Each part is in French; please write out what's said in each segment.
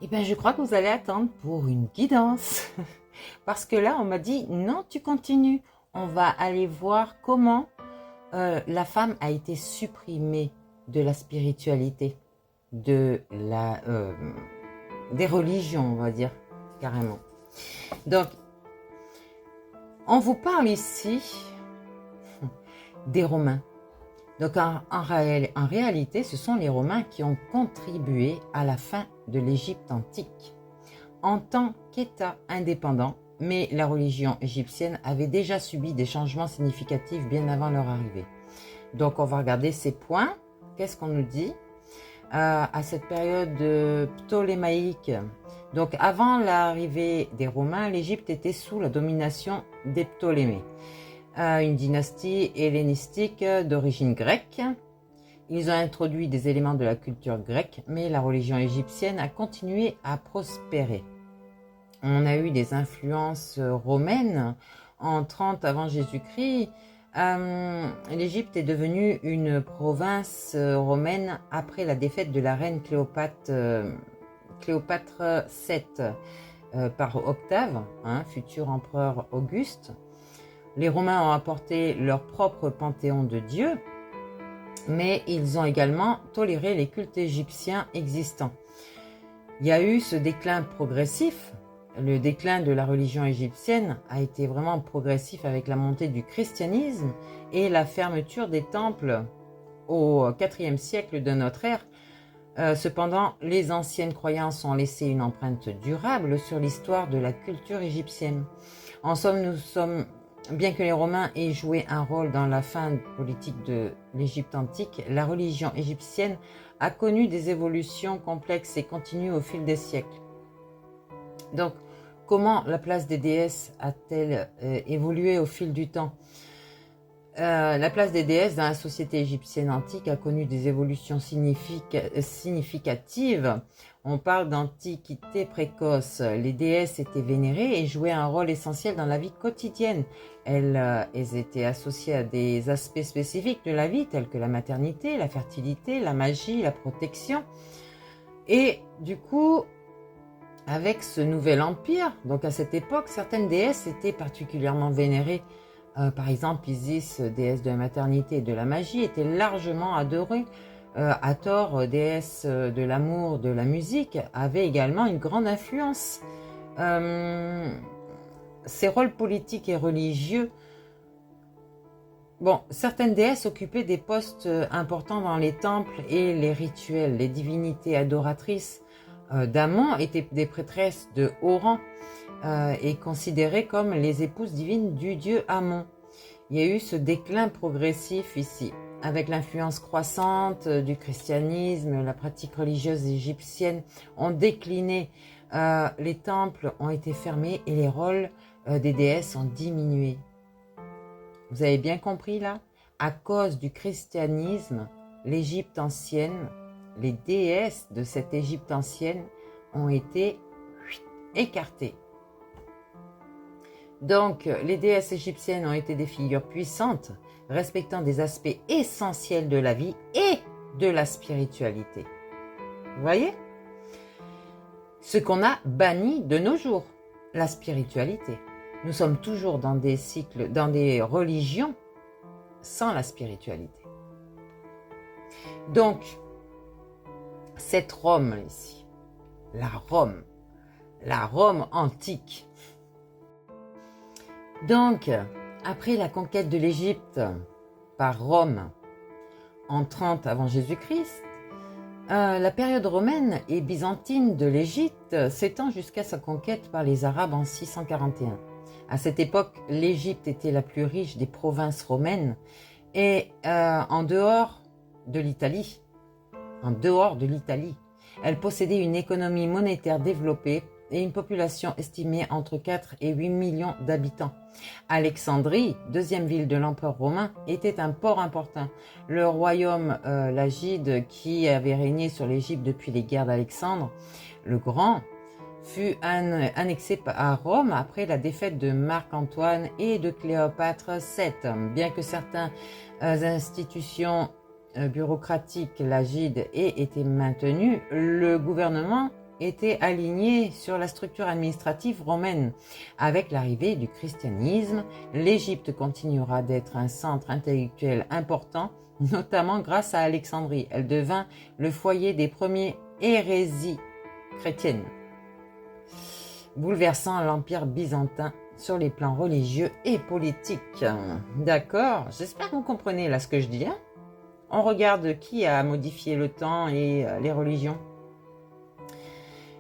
Eh bien, je crois que vous allez attendre pour une guidance. Parce que là, on m'a dit, non, tu continues. On va aller voir comment la femme a été supprimée de la spiritualité, des religions, on va dire, carrément. Donc, on vous parle ici des Romains. Donc, en réalité, ce sont les Romains qui ont contribué à la fin de l'Égypte antique en tant qu'État indépendant, mais la religion égyptienne avait déjà subi des changements significatifs bien avant leur arrivée. Donc on va regarder ces points. Qu'est-ce qu'on nous dit à cette période ptolémaïque? Donc avant l'arrivée des Romains, l'Égypte était sous la domination des Ptolémées, une dynastie hellénistique d'origine grecque. Ils ont introduit des éléments de la culture grecque, mais la religion égyptienne a continué à prospérer. On a eu des influences romaines en 30 avant Jésus-Christ. L'Égypte est devenue une province romaine après la défaite de la reine Cléopâtre VII par Octave, futur empereur Auguste. Les Romains ont apporté leur propre panthéon de dieux, mais ils ont également toléré les cultes égyptiens existants. Il y a eu ce déclin progressif. Le déclin de la religion égyptienne a été vraiment progressif avec la montée du christianisme et la fermeture des temples au IVe siècle de notre ère. Cependant, les anciennes croyances ont laissé une empreinte durable sur l'histoire de la culture égyptienne. En somme, bien que les Romains aient joué un rôle dans la fin politique de l'Égypte antique, la religion égyptienne a connu des évolutions complexes et continues au fil des siècles. Donc, comment la place des déesses a-t-elle évolué au fil du temps? La place des déesses dans la société égyptienne antique a connu des évolutions significatives. On parle d'antiquité précoce. Les déesses étaient vénérées et jouaient un rôle essentiel dans la vie quotidienne. Elles étaient associées à des aspects spécifiques de la vie, tels que la maternité, la fertilité, la magie, la protection. Et du coup, avec ce nouvel empire, donc à cette époque, certaines déesses étaient particulièrement vénérées. Par exemple, Isis, déesse de la maternité et de la magie, était largement adorée. Hathor, déesse de l'amour, de la musique, avait également une grande influence. Ses rôles politiques et religieux. Bon, certaines déesses occupaient des postes importants dans les temples et les rituels. Les divinités adoratrices d'Amon étaient des prêtresses de haut rang et considérées comme les épouses divines du dieu Amon. Il y a eu ce déclin progressif ici, avec l'influence croissante du christianisme, la pratique religieuse égyptienne ont décliné, les temples ont été fermés et les rôles des déesses ont diminué. Vous avez bien compris là? À cause du christianisme, l'Égypte ancienne, les déesses de cette Égypte ancienne ont été écartées. Donc, les déesses égyptiennes ont été des figures puissantes, respectant des aspects essentiels de la vie et de la spiritualité. Vous voyez? Ce qu'on a banni de nos jours, la spiritualité. Nous sommes toujours dans des cycles, dans des religions sans la spiritualité. Donc, cette Rome ici, la Rome antique. Donc, après la conquête de l'Égypte par Rome en 30 avant Jésus-Christ, la période romaine et byzantine de l'Égypte s'étend jusqu'à sa conquête par les Arabes en 641. À cette époque, l'Égypte était la plus riche des provinces romaines et en dehors de l'Italie, elle possédait une économie monétaire développée et une population estimée entre 4 et 8 millions d'habitants. Alexandrie, deuxième ville de l'empereur romain, était un port important. Le royaume lagide, qui avait régné sur l'Égypte depuis les guerres d'Alexandre le Grand, fut annexé à Rome après la défaite de Marc-Antoine et de Cléopâtre VII. Bien que certaines institutions bureaucratiques lagides aient été maintenues, le gouvernement était aligné sur la structure administrative romaine. Avec l'arrivée du christianisme, l'Égypte continuera d'être un centre intellectuel important, notamment grâce à Alexandrie. Elle devint le foyer des premières hérésies chrétiennes, bouleversant l'Empire byzantin sur les plans religieux et politiques. D'accord, j'espère que vous comprenez là ce que je dis. Hein, on regarde qui a modifié le temps et les religions.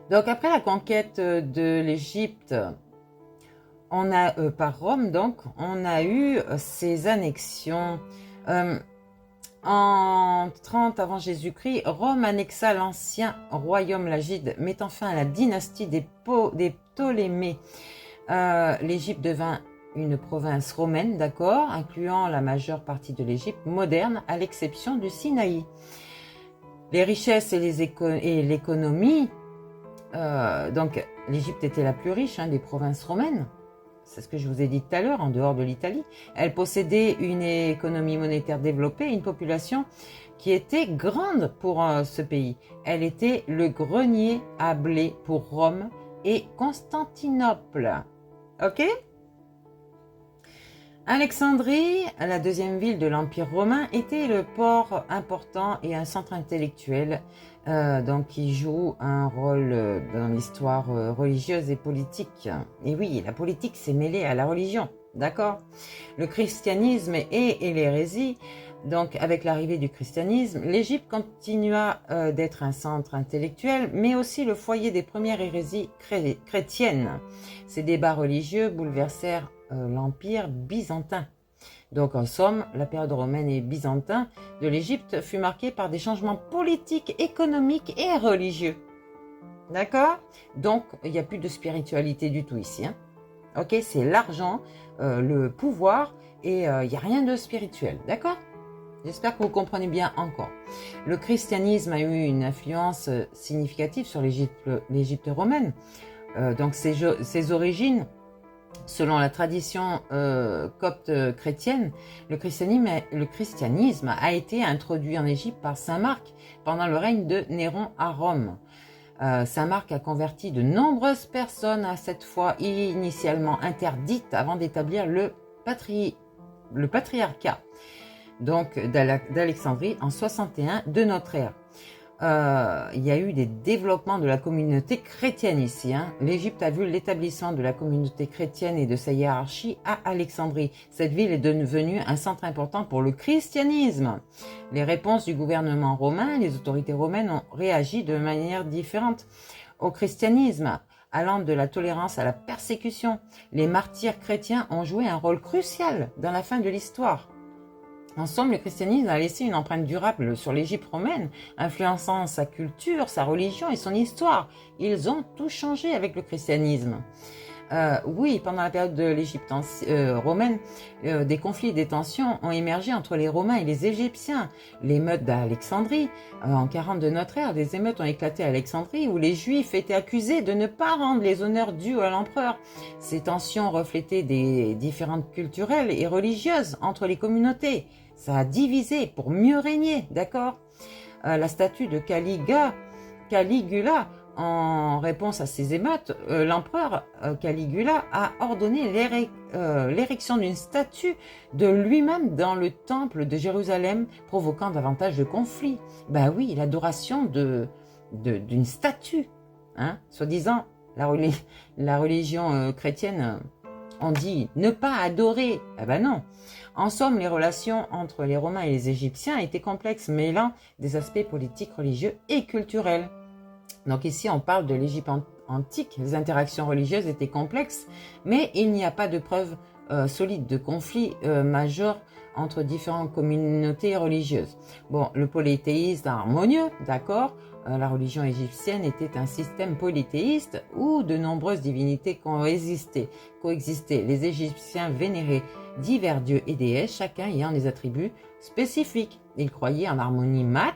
Donc après la conquête de l'Égypte, on a par Rome, donc on a eu ces annexions. En 30 avant Jésus-Christ, Rome annexa l'ancien royaume lagide, mettant fin à la dynastie des Ptolémées. L'Égypte devint une province romaine, d'accord, incluant la majeure partie de l'Égypte moderne, à l'exception du Sinaï. Les richesses et l'économie, donc l'Égypte était la plus riche des provinces romaines. C'est ce que je vous ai dit tout à l'heure, en dehors de l'Italie. Elle possédait une économie monétaire développée et une population qui était grande pour ce pays. Elle était le grenier à blé pour Rome et Constantinople. Ok ? Alexandrie, la deuxième ville de l'Empire romain, était le port important et un centre intellectuel donc qui joue un rôle dans l'histoire religieuse et politique. Et oui, la politique s'est mêlée à la religion, d'accord ? Le christianisme et l'hérésie, donc avec l'arrivée du christianisme, l'Égypte continua d'être un centre intellectuel, mais aussi le foyer des premières hérésies chrétiennes. Ces débats religieux bouleversèrent l'Empire byzantin. Donc en somme, la période romaine et byzantin de l'Égypte fut marquée par des changements politiques, économiques et religieux. D'accord ? Donc il n'y a plus de spiritualité du tout ici. Hein. Ok, c'est l'argent, le pouvoir et il n'y a rien de spirituel. D'accord ? J'espère que vous comprenez bien encore. Le christianisme a eu une influence significative sur l'Égypte romaine. Donc ses origines, selon la tradition copte chrétienne, le christianisme a été introduit en Égypte par saint Marc pendant le règne de Néron à Rome. Saint Marc a converti de nombreuses personnes à cette foi initialement interdite avant d'établir le patriarcat donc d'Alexandrie en 61 de notre ère. Il y a eu des développements de la communauté chrétienne ici. Hein. L'Égypte a vu l'établissement de la communauté chrétienne et de sa hiérarchie à Alexandrie. Cette ville est devenue un centre important pour le christianisme. Les réponses du gouvernement romain, les autorités romaines ont réagi de manière différente au christianisme, allant de la tolérance à la persécution. Les martyrs chrétiens ont joué un rôle crucial dans la fin de l'histoire. En somme, le christianisme a laissé une empreinte durable sur l'Égypte romaine, influençant sa culture, sa religion et son histoire. Ils ont tout changé avec le christianisme. Oui, pendant la période de l'Égypte romaine, des conflits et des tensions ont émergé entre les Romains et les Égyptiens. L'émeute d'Alexandrie, en 40 de notre ère, des émeutes ont éclaté à Alexandrie où les Juifs étaient accusés de ne pas rendre les honneurs dus à l'empereur. Ces tensions reflétaient des différences culturelles et religieuses entre les communautés. Ça a divisé pour mieux régner, d'accord ? La statue de Caligula, en réponse à ces émeutes, l'empereur Caligula a ordonné l'érection d'une statue de lui-même dans le temple de Jérusalem, provoquant davantage de conflits. Ben oui, l'adoration d'une statue, hein, soi-disant la religion chrétienne, on dit ne pas adorer. Eh ben non. En somme, les relations entre les Romains et les Égyptiens étaient complexes, mêlant des aspects politiques, religieux et culturels. Donc ici, on parle de l'Égypte antique. Les interactions religieuses étaient complexes, mais il n'y a pas de preuves solides de conflits majeurs entre différentes communautés religieuses. Bon, le polythéisme harmonieux, d'accord. La religion égyptienne était un système polythéiste où de nombreuses divinités coexistaient. Les Égyptiens vénéraient divers dieux et déesses, chacun ayant des attributs spécifiques. Ils croyaient en harmonie mat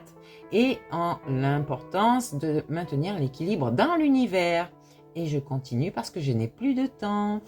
et en l'importance de maintenir l'équilibre dans l'univers. Et je continue parce que je n'ai plus de temps.